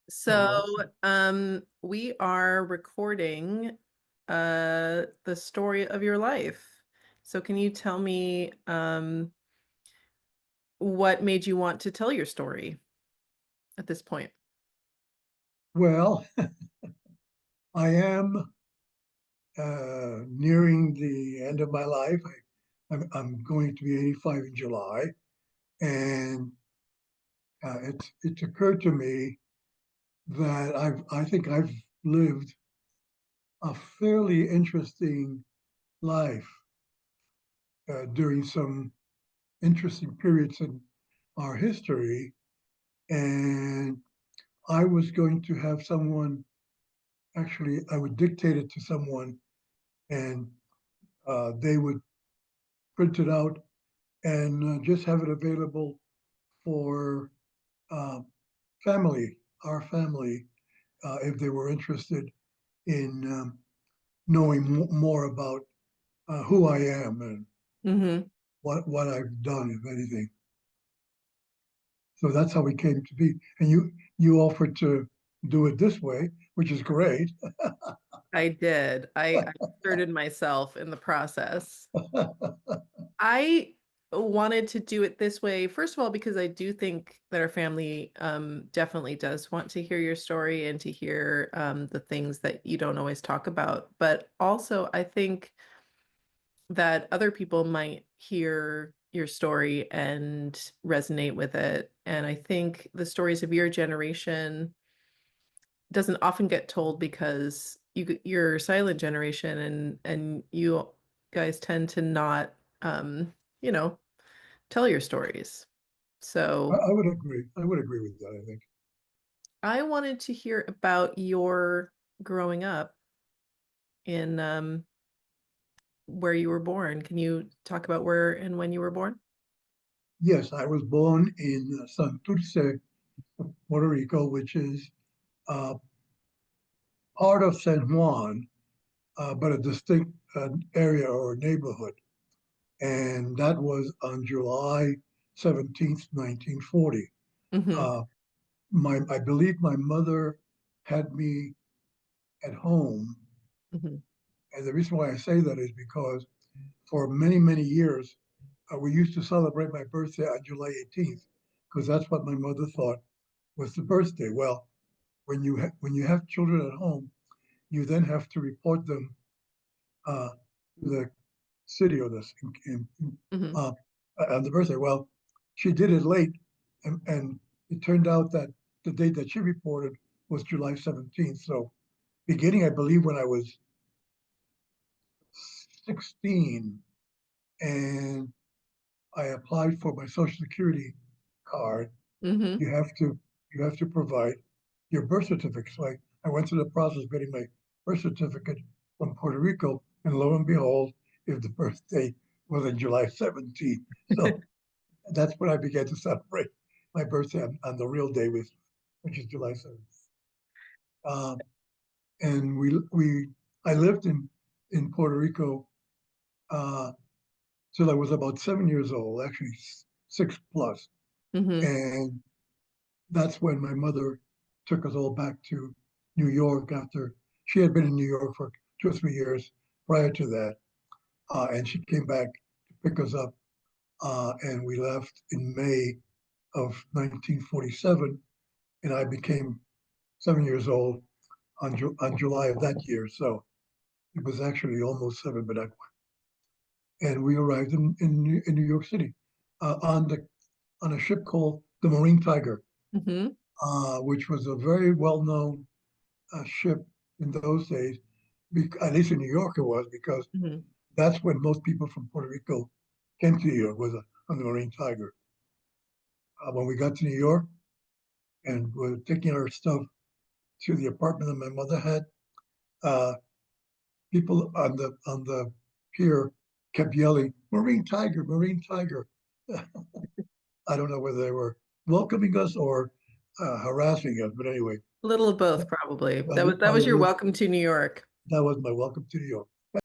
So, Hello. we are recording the story of your life. So can you tell me what made you want to tell your story at this point? Well, I am nearing the end of my life. I'm going to be 85 in July, and it's occurred to me that I think I've lived a fairly interesting life during some interesting periods in our history, and I was going to have someone actually. I would dictate it to someone, and they would print it out and just have it available for uh, our family, if they were interested in knowing more about who I am and Hmm. what I've done, if anything. So that's how we came to be. And you offered to do it this way, which is great. I did. I inserted myself in the process. I wanted to do it this way, first of all, because I do think that our family definitely does want to hear your story and to hear the things that you don't always talk about. But also, I think that other people might hear your story and resonate with it. And I think the stories of your generation doesn't often get told because you're silent generation and you guys tend to not you know tell your stories. So I would agree. I would agree with that, I think. I wanted to hear about your growing up in where you were born. Can you talk about where and when you were born? Yes, I was born in Santurce, Puerto Rico, which is uh, part of San Juan, but a distinct area or neighborhood. And that was on July 17th, 1940. Hmm. Uh, I believe my mother had me at home. Hmm. And the reason why I say that is because for many, many years, we used to celebrate my birthday on July 18th, because that's what my mother thought was the birthday. Well, when you have children at home, you then have to report them uh, to the city or Hmm. uh, on the birthday. Well, she did it late, and it turned out that the date that she reported was July 17th. So, beginning, I believe, when I was 16, and I applied for my Social Security card, Hmm. you have to you have to provide your birth certificate. So I went through the process of getting my birth certificate from Puerto Rico, and lo and behold, if the birthday was on July 17th. So that's when I began to celebrate my birthday on the real day, which is July 7th. Um, and I lived in Puerto Rico uh, till I was about 7 years old, actually six plus. Hmm. And that's when my mother took us all back to New York after she had been in New York for 2 or 3 years prior to that. And she came back to pick us up, and we left in May of 1947, and I became 7 years old on July of that year. So it was actually almost seven by that point. And we arrived in New York City on a ship called the Marine Tiger, Hmm. which was a very well known ship in those days. At least in New York it was, because Hmm. that's when most people from Puerto Rico came to New York, was on the Marine Tiger. When we got to New York and were taking our stuff to the apartment that my mother had, uh, people on the pier kept yelling, "Marine Tiger, Marine Tiger." I don't know whether they were welcoming us or harassing us, but anyway, A little of both, probably. that was That was your probably welcome to New York. that was my welcome to New York.